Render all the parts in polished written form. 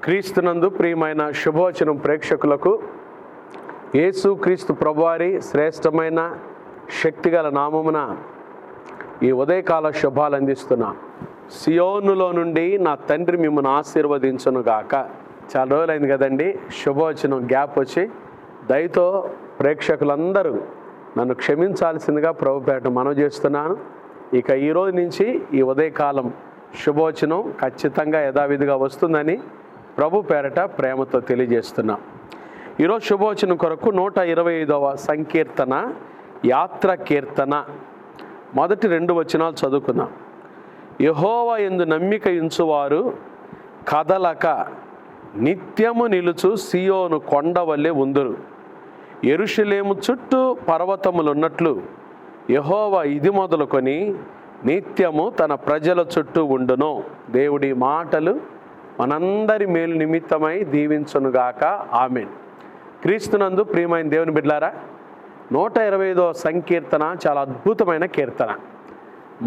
క్రీస్తునందు ప్రియమైన శుభవచనం ప్రేక్షకులకు యేసు క్రీస్తు ప్రభువారి శ్రేష్టమైన శక్తిగల నామమున ఈ ఉదయకాల శుభాలు అందిస్తున్నా. సియోనులో నుండి నా తండ్రి మిమ్మల్ని ఆశీర్వదించునుగాక. చాలా రోజులైంది కదండి శుభవచనం గ్యాప్ వచ్చి. దయతో ప్రేక్షకులందరూ నన్ను క్షమించాల్సిందిగా ప్రభుపేట మనవి చేస్తున్నాను. ఇక ఈ రోజు నుంచి ఈ ఉదయకాలం శుభవచనం ఖచ్చితంగా యథావిధిగా వస్తుందని ప్రభు పేరట ప్రేమతో తెలియజేస్తున్నాం. ఈరోజు శుభవచనం కొరకు 125వ సంకీర్తన యాత్ర కీర్తన మొదటి 2 వచనాలు చదువుకుందాం. యెహోవా యందు నమ్మిక ఉంచువారు కదలక నిత్యము నిలుచు సియోను కొండ వలె ఉందురు. యెరూషలేము చుట్టూ పర్వతములున్నట్లు యెహోవా ఇది మొదలుకొని నిత్యము తన ప్రజల చుట్టూ ఉండును. దేవుడి మాటలు మనందరి మేలు నిమిత్తమై దీవించునుగాక. ఆమేన్. క్రీస్తునందు ప్రియమైన దేవుని బిడ్డలారా, 125వ సంకీర్తన చాలా అద్భుతమైన కీర్తన.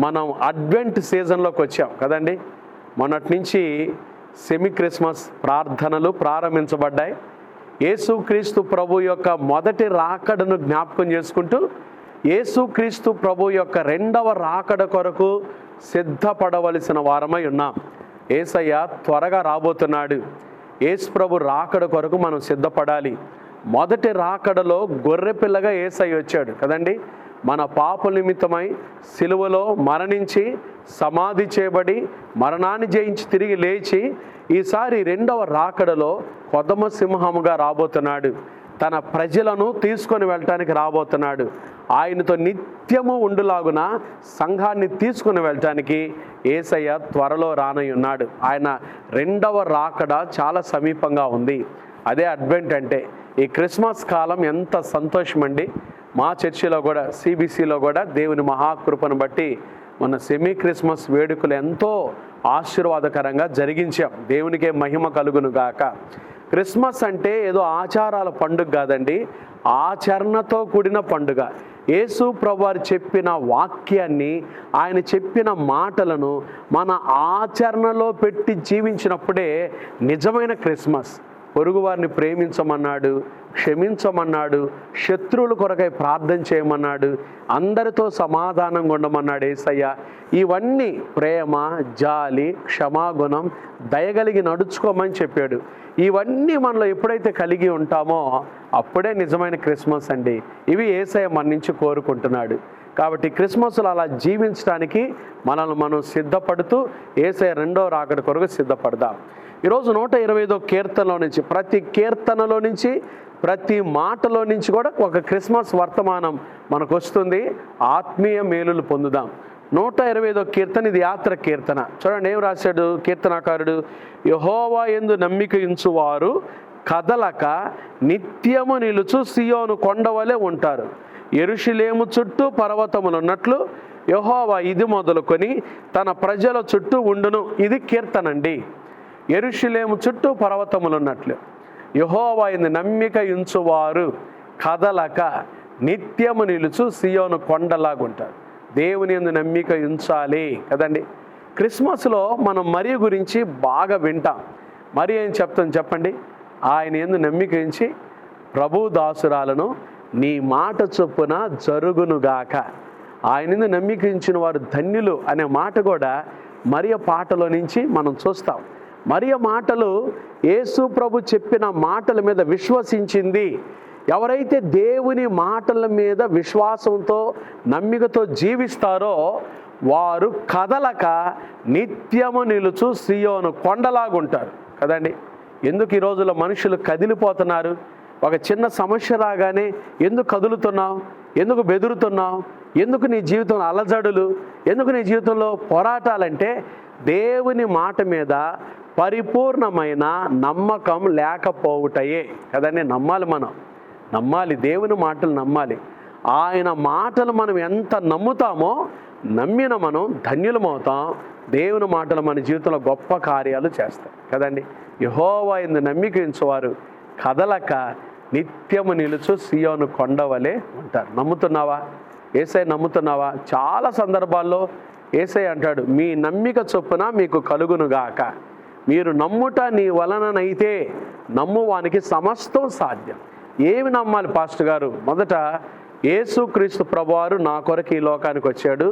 మనం అడ్వెంట్ సీజన్లోకి వచ్చాం కదండి. మొన్నటి నుంచి సెమీ క్రిస్మస్ ప్రార్థనలు ప్రారంభించబడ్డాయి. యేసుక్రీస్తు ప్రభు యొక్క మొదటి రాకడను జ్ఞాపకం చేసుకుంటూ యేసుక్రీస్తు ప్రభు యొక్క 2వ రాకడ కొరకు సిద్ధపడవలసిన వారమై ఉన్నాం. యేసయ్య త్వరగా రాబోతున్నాడు. యేసు ప్రభు రాకడ కొరకు మనం సిద్ధపడాలి. మొదటి రాకడలో గొర్రెపిల్లగా యేసయ్య వచ్చాడు కదండి. మన పాప నిమిత్తమై సిలువలో మరణించి సమాధి చేయబడి మరణాన్ని జయించి తిరిగి లేచి ఈసారి 2వ రాకడలో కొదమ సింహముగా రాబోతున్నాడు. తన ప్రజలను తీసుకొని వెళ్ళటానికి రాబోతున్నాడు. ఆయనతో నిత్యము ఉండులాగున సంఘాన్ని తీసుకుని వెళ్ళటానికి యేసయ్య త్వరలో రానయ్యున్నాడు. ఆయన 2వ రాకడ చాలా సమీపంగా ఉంది. అదే అడ్వెంట్ అంటే. ఈ క్రిస్మస్ కాలం ఎంత సంతోషం అండి. మా చర్చిలో కూడా సిబిసిలో కూడా దేవుని మహాకృపను బట్టి మన సెమీ క్రిస్మస్ వేడుకలు ఎంతో ఆశీర్వాదకరంగా జరిగించాం. దేవునికే మహిమ కలుగును గాక. క్రిస్మస్ అంటే ఏదో ఆచారాల పండుగ కాదండి, ఆచరణతో కూడిన పండుగ. యేసు ప్రభువారు చెప్పిన వాక్యాన్ని, ఆయన చెప్పిన మాటలను మన ఆచరణలో పెట్టి జీవించినప్పుడే నిజమైన క్రిస్మస్. పొరుగువారిని ప్రేమించమన్నాడు, క్షమించమన్నాడు, శత్రువుల కొరకై ప్రార్థన చేయమన్నాడు, అందరితో సమాధానంగా ఉండమన్నాడు యేసయ్య. ఇవన్నీ ప్రేమ, జాలి, క్షమాగుణం, దయగలిగి నడుచుకోమని చెప్పాడు. ఇవన్నీ మనలో ఎప్పుడైతే కలిగి ఉంటామో అప్పుడే నిజమైన క్రిస్మస్ అండి. ఇవి యేసయ్య మన నుంచి కోరుకుంటున్నాడు. కాబట్టి క్రిస్మస్లో అలా జీవించడానికి మనల్ని మనం సిద్ధపడుతూ యేసయ్య 2వ రాకడ కొరకు సిద్ధపడదాం. ఈరోజు 125వ కీర్తనలో నుంచి, ప్రతి కీర్తనలో నుంచి, ప్రతి మాటలో నుంచి కూడా ఒక క్రిస్మస్ వర్తమానం మనకు వస్తుంది. ఆత్మీయ మేలులు పొందుదాం. 125వ కీర్తన ఇది యాత్ర కీర్తన. చూడండి ఏం రాశాడు కీర్తనాకారుడు. యెహోవా యందు నమ్మిక ఉంచువారు కదలక నిత్యము నిలుచు సియోను కొండ వలె ఉంటారు. యెరూషలేము చుట్టూ పర్వతములు ఉన్నట్లు యెహోవా ఇది మొదలుకొని తన ప్రజల చుట్టూ ఉండును. ఇది కీర్తనండి. యెరూషలేము చుట్టూ పర్వతములు ఉన్నట్లు యెహోవా యందు నమ్మిక ఉంచువారు కదలక నిత్యము నిలుచు సియోను కొండలాగుంటారు. దేవుని యందు నమ్మిక ఉంచాలి కదండి. క్రిస్మస్లో మనం మరియ గురించి బాగా వింటాం. మరి ఏం చెప్తాం చెప్పండి. ఆయన యందు నమ్మిక ఉంచి ప్రభు దాసురాలను నీ మాట చొప్పున జరుగునుగాక. ఆయన యందు నమ్మిక ఉంచిన వారు ధన్యులు అనే మాట కూడా మరియ పాటలో నుంచి మనం చూస్తాం. మరియ మాటలు యేసు ప్రభు చెప్పిన మాటల మీద విశ్వసించింది. ఎవరైతే దేవుని మాటల మీద విశ్వాసంతో నమ్మికతో జీవిస్తారో వారు కదలక నిత్యము నిలుచు సియోను కొండలాగుంటారు కదండి. ఎందుకు ఈ రోజుల్లో మనుషులు కదిలిపోతున్నారు? ఒక చిన్న సమస్య రాగానే ఎందుకు కదులుతున్నావు, ఎందుకు బెదురుతున్నావు, ఎందుకు నీ జీవితంలో అలజడులు, ఎందుకు నీ జీవితంలో పోరాటాలంటే దేవుని మాట మీద పరిపూర్ణమైన నమ్మకం లేకపోవుటయే కదండి. మనం నమ్మాలి, దేవుని మాటలు నమ్మాలి. ఆయన మాటలు మనం ఎంత నమ్ముతామో నమ్మిన మనం ధన్యులమవుతాం. దేవుని మాటలు మన జీవితంలో గొప్ప కార్యాలు చేస్తాయి కదండి. యెహోవా యందు నమ్మిక ఉంచువారు కదలక నిత్యము నిలుచు సియోను కొండ వలె ఉంటారు. నమ్ముతున్నావా? యేసయ్య నమ్ముతున్నావా? చాలా సందర్భాల్లో యేసయ్య అంటాడు, మీ నమ్మిక చొప్పున మీకు కలుగునుగాక. మీరు నమ్ముట నీ వలననైతే నమ్మువానికి సమస్తం సాధ్యం. ఏమి నమ్మాలి పాస్టర్ గారు? మొదట యేసుక్రీస్తు ప్రభువారు నా కొరకు ఈ లోకానికి వచ్చాడు,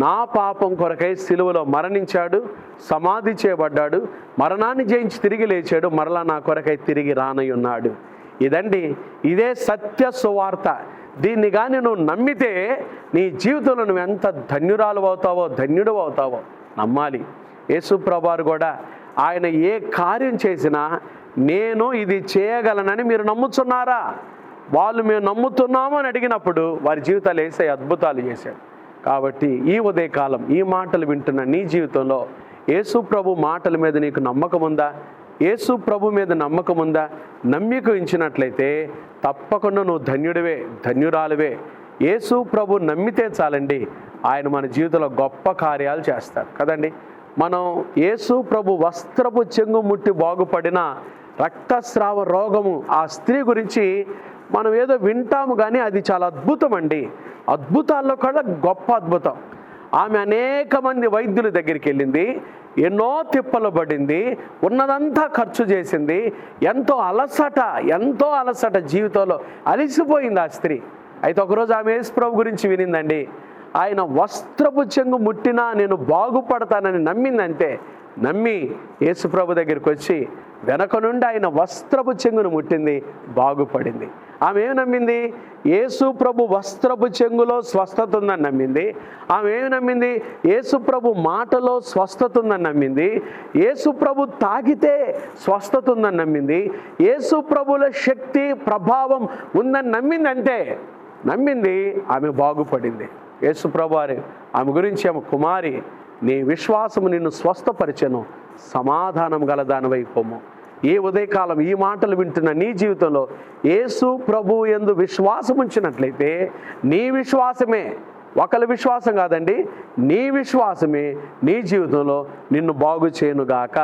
నా పాపం కొరకై సిలువలో మరణించాడు, సమాధి చేయబడ్డాడు, మరణాన్ని జయించి తిరిగి లేచాడు, మరలా నా కొరకై తిరిగి రానయ్యున్నాడు. ఇదే సత్య సువార్త. దీన్ని కానీ నువ్వు నమ్మితే నీ జీవితంలో నువ్వు ఎంత ధన్యురాలు అవుతావో, ధన్యుడు అవుతావో నమ్మాలి. యేసు ప్రభువారు కూడా ఆయన ఏ కార్యం చేసినా నేను ఇది చేయగలనని మీరు నమ్ముతున్నారా? వాళ్ళు మేము నమ్ముతున్నాము అని అడిగినప్పుడు వారి జీవితాలు యేసయ్య అద్భుతాలు చేశాడు. కాబట్టి ఈ ఉదయకాలం ఈ మాటలు వింటున్న నీ జీవితంలో యేసు ప్రభు మాటల మీద నీకు నమ్మకం ఉందా? యేసు ప్రభు మీద నమ్మకం ఉందా? నమ్మిక ఉంచినట్లయితే తప్పకుండా నువ్వు ధన్యుడివే, ధన్యురాలువే. యేసు ప్రభు నమ్మితే చాలండి, ఆయన మన జీవితంలో గొప్ప కార్యాలు చేస్తాడు కదండి. మనం యేసు ప్రభు వస్త్రపు చెంగు ముట్టి బాగుపడిన రక్తస్రావ రోగము ఆ స్త్రీ గురించి మనం ఏదో వింటాము, కానీ అది చాలా అద్భుతం అండి. అద్భుతాల్లో కూడా గొప్ప అద్భుతం. ఆమె అనేక మంది వైద్యుల దగ్గరికి వెళ్ళింది, ఎన్నో తిప్పలు పడింది, ఉన్నదంతా ఖర్చు చేసింది, ఎంతో అలసట జీవితంలో అలిసిపోయింది ఆ స్త్రీ. అయితే ఒకరోజు ఆమె యేసు ప్రభు గురించి వినిందండి. ఆయన వస్త్రపు చెంగు ముట్టినా నేను బాగుపడతానని నమ్మిందంతే. నమ్మి యేసు ప్రభు దగ్గరికి వచ్చి వెనక నుండి ఆయన వస్త్రపు చెంగును ముట్టింది, బాగుపడింది. ఆమె ఏమి నమ్మింది? యేసు ప్రభు వస్త్రపు చెంగులో స్వస్థత ఉందని నమ్మింది. ఆమె ఏమి నమ్మింది? యేసు ప్రభు మాటలో స్వస్థత ఉందని నమ్మింది. యేసు ప్రభు తాకితే స్వస్థత ఉందని నమ్మింది. యేసు ప్రభుల శక్తి ప్రభావం ఉందని నమ్మింది. అంతే నమ్మింది, ఆమె బాగుపడింది. యేసు ప్రభు ఆమె గురించి ఆమె కుమారి, నీ విశ్వాసము నిన్ను స్వస్థపరిచెను, సమాధానం గల దానివైపోము. ఈ ఉదయకాలం ఈ మాటలు వింటున్న నీ జీవితంలో యేసు ప్రభు యందు విశ్వాసం ఉంచినట్లయితే నీ విశ్వాసమే, ఒకరి విశ్వాసం కాదండి, నీ విశ్వాసమే నీ జీవితంలో నిన్ను బాగు చేయనుగాక,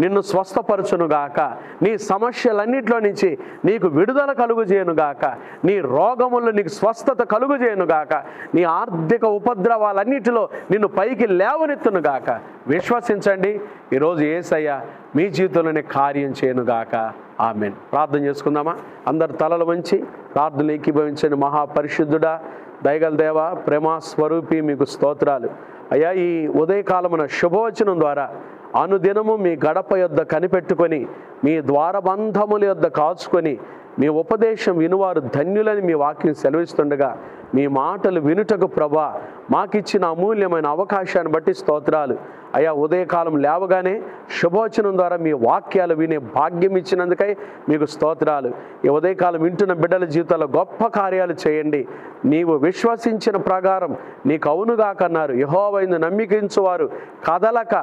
నిన్ను స్వస్థపరచునుగాక, నీ సమస్యలన్నింటిలో నుంచి నీకు విడుదల కలుగు చేయనుగాక, నీ రోగముల్లో నీకు స్వస్థత కలుగు చేయనుగాక, నీ ఆర్థిక ఉపద్రవాలన్నిటిలో నిన్ను పైకి లేవనెత్తునుగాక. విశ్వసించండి, ఈరోజు యేసయ్య మీ జీవితంలోనే కార్యం చేయనుగాక. ఆమేన్. ప్రార్థన చేసుకుందామా? అందరు తలలు వంచి ప్రార్థనలు ఏకీభవించండి. మహాపరిశుద్ధుడా, దయగల దేవ, ప్రేమ స్వరూపి, మీకు స్తోత్రాలు అయ్యా. ఈ ఉదయకాలమున శుభవచనం ద్వారా అనుదినము మీ గడప యొద్ద కనిపెట్టుకొని, మీ ద్వారబంధముల యొద్ద కాచుకొని, మీ ఉపదేశం వినువారు ధన్యులని మీ వాక్యం సెలవిస్తుండగా మీ మాటలు వినుటకు ప్రభా మాకిచ్చిన అమూల్యమైన అవకాశాన్ని బట్టి స్తోత్రాలు అయ్యా. ఉదయకాలం లేవగానే శుభవచనం ద్వారా మీ వాక్యాలు వినే భాగ్యం ఇచ్చినందుకై మీకు స్తోత్రాలు. ఈ ఉదయకాలం వింటున్న బిడ్డల జీవితాల్లో గొప్ప కార్యాలు చేయండి. నీవు విశ్వసించిన ప్రకారం నీకు అవునుగాకన్నారు. యెహోవాయందు నమ్మికించువారు కదలక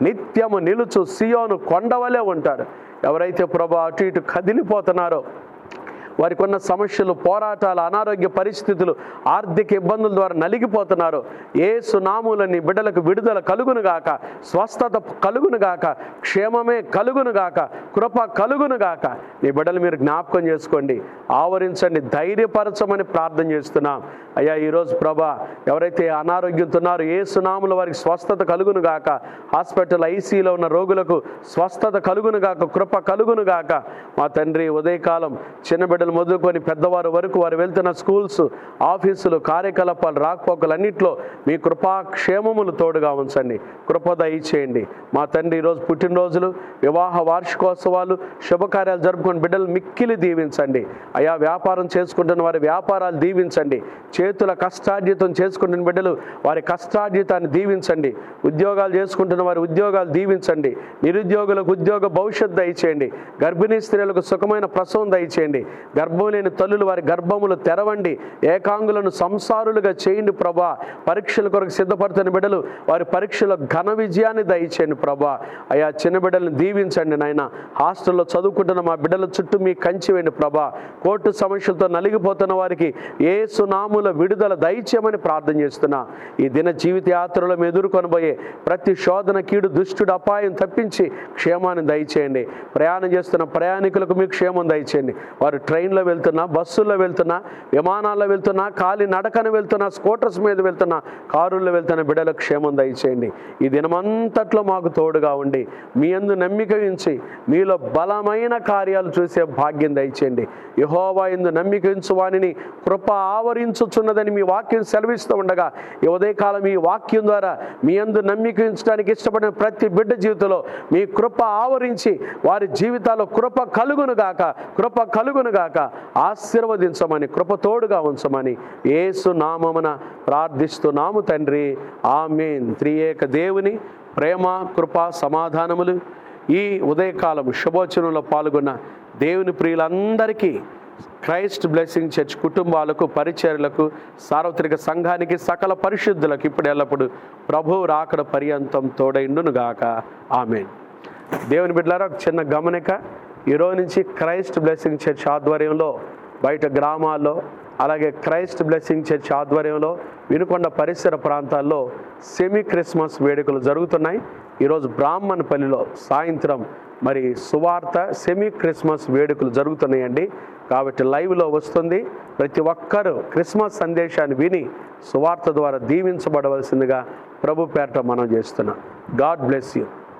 నిత్యము నిలుచు సియోను కొండవలే ఉంటారు. ఎవరైతే ప్రభా అటు ఇటు కదిలిపోతున్నారో, వారికి ఉన్న సమస్యలు, పోరాటాలు, అనారోగ్య పరిస్థితులు, ఆర్థిక ఇబ్బందుల ద్వారా నలిగిపోతున్నారు, యేసు నామములో నీ బిడ్డలకు విడుదల కలుగునుగాక, స్వస్థత కలుగునుగాక, క్షేమమే కలుగునుగాక, కృప కలుగునుగాక. నీ బిడ్డలు మీరు జ్ఞాపకం చేసుకోండి, ఆవరించండి, ధైర్యపరచమని ప్రార్థన చేస్తున్నాం అయ్యా. ఈరోజు ప్రభా ఎవరైతే అనారోగ్యంతో ఉన్నారో యేసు నామములో వారికి స్వస్థత కలుగునుగాక. హాస్పిటల్ ఐసీలో ఉన్న రోగులకు స్వస్థత కలుగునుగాక, కృప కలుగునుగాక. మా తండ్రి, ఉదయకాలం చిన్న బిడ్డలు మొదలుకొని పెద్దవారు వరకు వారు వెళ్తున్న స్కూల్స్, ఆఫీసులు, కార్యకలాపాలు, రాకపోకలు అన్నింటిలో మీ కృపాక్షేమములు తోడుగా ఉంచండి, కృప దయచేయండి. మా తండ్రి, ఈరోజు పుట్టినరోజులు, వివాహ వార్షికోత్సవాలు, శుభకార్యాలు జరుపుకొని బిడ్డలు మిక్కిలి దీవించండి అయా. వ్యాపారం చేసుకుంటున్న వారి వ్యాపారాలు దీవించండి. చేతుల కష్టార్జితం చేసుకుంటున్న బిడ్డలు వారి కష్టార్జితాన్ని దీవించండి. ఉద్యోగాలు చేసుకుంటున్న వారి ఉద్యోగాలు దీవించండి. నిరుద్యోగులకు ఉద్యోగ భవిష్యత్తు దయచేయండి. గర్భిణీ స్త్రీలకు సుఖమైన ప్రసవం దయచేయండి. గర్భం లేని తల్లులు వారి గర్భములు తెరవండి. ఏకాంగులను సంసారులుగా చేయండి ప్రభా. పరీక్షల కొరకు సిద్ధపడుతున్న బిడ్డలు వారి పరీక్షలో ఘన విజయాన్ని దయచేయండి ప్రభా. అయా చిన్న బిడ్డలను దీవించండి నాయన. హాస్టల్లో చదువుకుంటున్న మా బిడ్డల చుట్టూ మీ కంచి వేయండి ప్రభా. కోర్టు సమస్యలతో నలిగిపోతున్న వారికి యేసు నామములో విడుదల దయచేయమని ప్రార్థన చేస్తున్నా. ఈ దిన జీవిత యాత్రలో మేము ఎదుర్కొనబోయే ప్రతి శోధన, కీడు, దుష్టుడు, అపాయం తప్పించి క్షేమాన్ని దయచేయండి. ప్రయాణం చేస్తున్న ప్రయాణికులకు మీ క్షేమం దయచేయండి. వారు ట్రైన్ ట్రైన్లో వెళ్తున్నా, బస్సుల్లో వెళ్తున్నా, విమానాల్లో వెళ్తున్నా, కాలి నడకన వెళ్తున్నా, స్కూటర్స్ మీద వెళ్తున్నా, కారుల్లో వెళ్తున్న బిడ్డలకు క్షేమం దయచేయండి. ఈ దినమంతట్లో మాకు తోడుగా ఉండి మీ యందు నమ్మిక ఉంచి మీలో బలమైన కార్యాలు చూసే భాగ్యం దయచేయండి. యెహోవా యందు నమ్మిక ఉంచు వానిని కృప ఆవరించుచున్నదని మీ వాక్యం సెలవిస్తూ ఉండగా, ఈ ఉదయకాలం ఈ వాక్యం ద్వారా మీ యందు నమ్మిక ఉంచడానికి ఇష్టపడిన ప్రతి బిడ్డ జీవితంలో మీ కృప ఆవరించి వారి జీవితాల్లో కృప కలుగునుగాక ఆశీర్వదించమని, కృప తోడుగా ఉంచమని యేసు నామమున ప్రార్థిస్తున్నాము తండ్రి. ఆమేన్. త్రియేక దేవుని ప్రేమ, కృప, సమాధానములు ఈ ఉదయకాలం శుభోచనంలో పాల్గొన్న దేవుని ప్రియులందరికీ, క్రైస్ట్ బ్లెస్సింగ్ చర్చ్ కుటుంబాలకు, పరిచర్లకు, సార్వత్రిక సంఘానికి, సకల పరిశుద్ధులకు ఇప్పుడు ఎల్లప్పుడు ప్రభువు రాకడ పర్యంతం తోడైండునుగాక. ఆమేన్. దేవుని బిడ్డలారా, ఒక చిన్న గమనిక. ఈరోజు నుంచి క్రైస్ట్ బ్లెస్సింగ్ చర్చ్ ఆధ్వర్యంలో బయట గ్రామాల్లో, అలాగే క్రైస్ట్ బ్లెస్సింగ్ చర్చ్ ఆధ్వర్యంలో వినుకొండ పరిసర ప్రాంతాల్లో సెమీ క్రిస్మస్ వేడుకలు జరుగుతున్నాయి. ఈరోజు బ్రాహ్మణపల్లిలో సాయంత్రం మరి సువార్త సెమీ క్రిస్మస్ వేడుకలు జరుగుతున్నాయండి. కాబట్టి లైవ్లో వస్తుంది. ప్రతి ఒక్కరూ క్రిస్మస్ సందేశాన్ని విని సువార్త ద్వారా దీవించబడవలసిందిగా ప్రభు పేరట మనం చేస్తున్నాం. God bless you.